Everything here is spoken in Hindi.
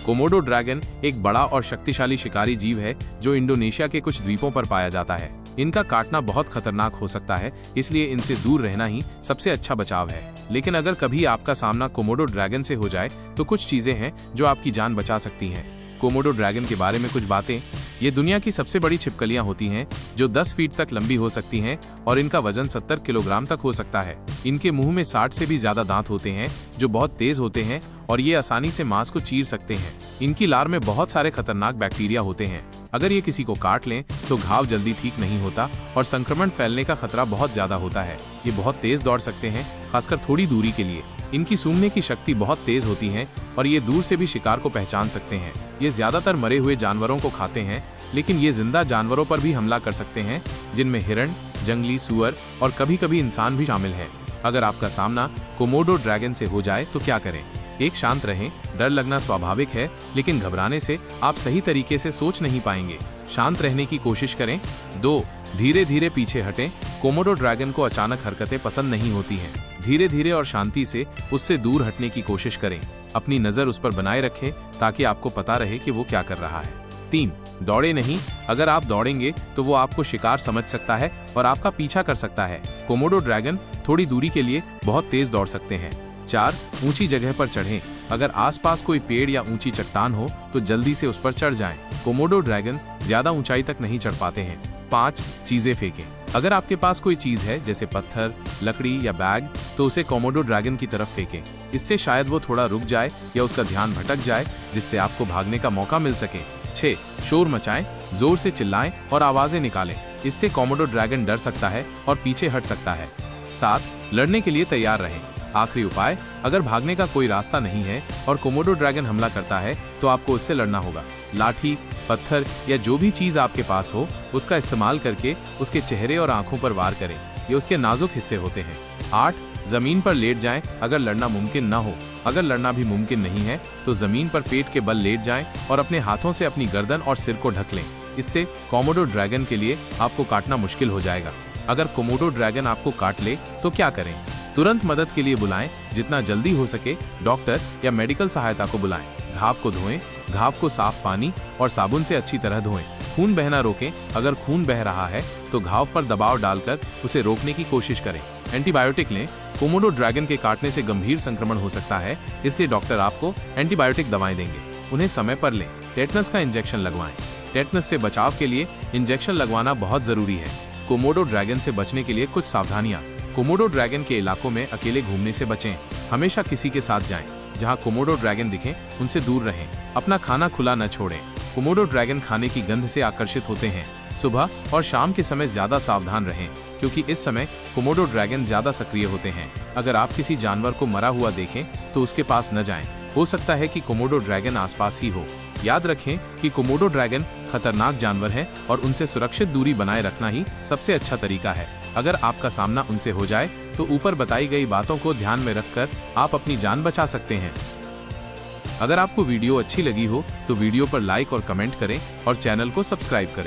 कोमोडो ड्रैगन एक बड़ा और शक्तिशाली शिकारी जीव है जो इंडोनेशिया के कुछ द्वीपों पर पाया जाता है। इनका काटना बहुत खतरनाक हो सकता है, इसलिए इनसे दूर रहना ही सबसे अच्छा बचाव है। लेकिन अगर कभी आपका सामना कोमोडो ड्रैगन से हो जाए तो कुछ चीजें हैं जो आपकी जान बचा सकती हैं। कोमोडो ड्रैगन के बारे में कुछ बातें। ये दुनिया की सबसे बड़ी छिपकलियां होती हैं जो 10 फीट तक लंबी हो सकती हैं और इनका वजन 70 किलोग्राम तक हो सकता है। इनके मुंह में 60 से भी ज्यादा दांत होते हैं जो बहुत तेज होते हैं और ये आसानी से मांस को चीर सकते हैं। इनकी लार में बहुत सारे खतरनाक बैक्टीरिया होते हैं। अगर ये किसी को काट लें तो घाव जल्दी ठीक नहीं होता और संक्रमण फैलने का खतरा बहुत ज्यादा होता है। ये बहुत तेज दौड़ सकते हैं, खासकर थोड़ी दूरी के लिए। इनकी सूंघने की शक्ति बहुत तेज होती है और ये दूर से भी शिकार को पहचान सकते हैं। ये ज्यादातर मरे हुए जानवरों को खाते हैं, लेकिन ये जिंदा जानवरों पर भी हमला कर सकते हैं, जिनमें हिरण, जंगली सूअर और कभी-कभी इंसान भी शामिल हैं। अगर आपका सामना कोमोडो ड्रैगन से हो जाए तो क्या करें? 1. शांत रहें। डर लगना स्वाभाविक है, लेकिन घबराने से आप सही तरीके से सोच नहीं पाएंगे। शांत रहने की कोशिश करें। 2. धीरे धीरे पीछे हटें। कोमोडो ड्रैगन को अचानक हरकतें पसंद नहीं होती हैं। धीरे धीरे और शांति से उससे दूर हटने की कोशिश करें। अपनी नजर उस पर बनाए रखें ताकि आपको पता रहे कि वो क्या कर रहा है। 3. दौड़े नहीं। अगर आप दौड़ेंगे तो वो आपको शिकार समझ सकता है और आपका पीछा कर सकता है। कोमोडो ड्रैगन थोड़ी दूरी के लिए बहुत तेज दौड़ सकते हैं। 4. ऊंची जगह पर चढ़ें। अगर आसपास कोई पेड़ या ऊंची चट्टान हो तो जल्दी से उस पर चढ़ जाएं। कोमोडो ड्रैगन ज्यादा ऊंचाई तक नहीं चढ़ पाते हैं। 5. चीजें फेंकें। अगर आपके पास कोई चीज है जैसे पत्थर, लकड़ी या बैग, तो उसे कोमोडो ड्रैगन की तरफ फेंकें। इससे शायद वो थोड़ा रुक जाए या उसका ध्यान भटक जाए, जिससे आपको भागने का मौका मिल सके। 6. शोर मचाएं। जोर से चिल्लाएं और आवाजें निकालें। इससे कोमोडो ड्रैगन डर सकता है और पीछे हट सकता है। 7. लड़ने के लिए तैयार रहें। आखिरी उपाय, अगर भागने का कोई रास्ता नहीं है और कोमोडो ड्रैगन हमला करता है तो आपको उससे लड़ना होगा। लाठी, पत्थर या जो भी चीज आपके पास हो उसका इस्तेमाल करके उसके चेहरे और आंखों पर वार करें। ये उसके नाजुक हिस्से होते हैं। 8. जमीन पर लेट जाएं अगर लड़ना मुमकिन न हो। अगर लड़ना भी मुमकिन नहीं है तो जमीन पर पेट के बल लेट जाएं और अपने हाथों से अपनी गर्दन और सिर को ढक लें। इससे कोमोडो ड्रैगन के लिए आपको काटना मुश्किल हो जाएगा। अगर कोमोडो ड्रैगन आपको काट ले तो क्या करें? तुरंत मदद के लिए बुलाएं। जितना जल्दी हो सके डॉक्टर या मेडिकल सहायता को बुलाएं। घाव को धोएं। घाव को साफ पानी और साबुन से अच्छी तरह धोएं। खून बहना रोकें। अगर खून बह रहा है तो घाव पर दबाव डालकर उसे रोकने की कोशिश करें। एंटीबायोटिक लें। कोमोडो ड्रैगन के काटने से गंभीर संक्रमण हो सकता है, इसलिए डॉक्टर आपको एंटीबायोटिक दवाएं देंगे। उन्हें समय पर लें। टेटनस का इंजेक्शन लगवाएं। टेटनस से बचाव के लिए इंजेक्शन लगवाना बहुत जरूरी है। कोमोडो ड्रैगन से बचने के लिए कुछ सावधानियां। कोमोडो ड्रैगन के इलाकों में अकेले घूमने से बचें। हमेशा किसी के साथ जाएं। जहां कोमोडो ड्रैगन दिखें उनसे दूर रहें। अपना खाना खुला न छोड़ें। कोमोडो ड्रैगन खाने की गंध से आकर्षित होते हैं। सुबह और शाम के समय ज्यादा सावधान रहें, क्योंकि इस समय कोमोडो ड्रैगन ज्यादा सक्रिय होते हैं। अगर आप किसी जानवर को मरा हुआ देखें तो उसके पास न जाएं। हो सकता है कि कोमोडो ड्रैगन आसपास ही हो। याद रखें कि कोमोडो ड्रैगन खतरनाक जानवर है और उनसे सुरक्षित दूरी बनाए रखना ही सबसे अच्छा तरीका है। अगर आपका सामना उनसे हो जाए तो ऊपर बताई गई बातों को ध्यान में रखकर आप अपनी जान बचा सकते हैं। अगर आपको वीडियो अच्छी लगी हो तो वीडियो पर लाइक और कमेंट करें और चैनल को सब्सक्राइब करें।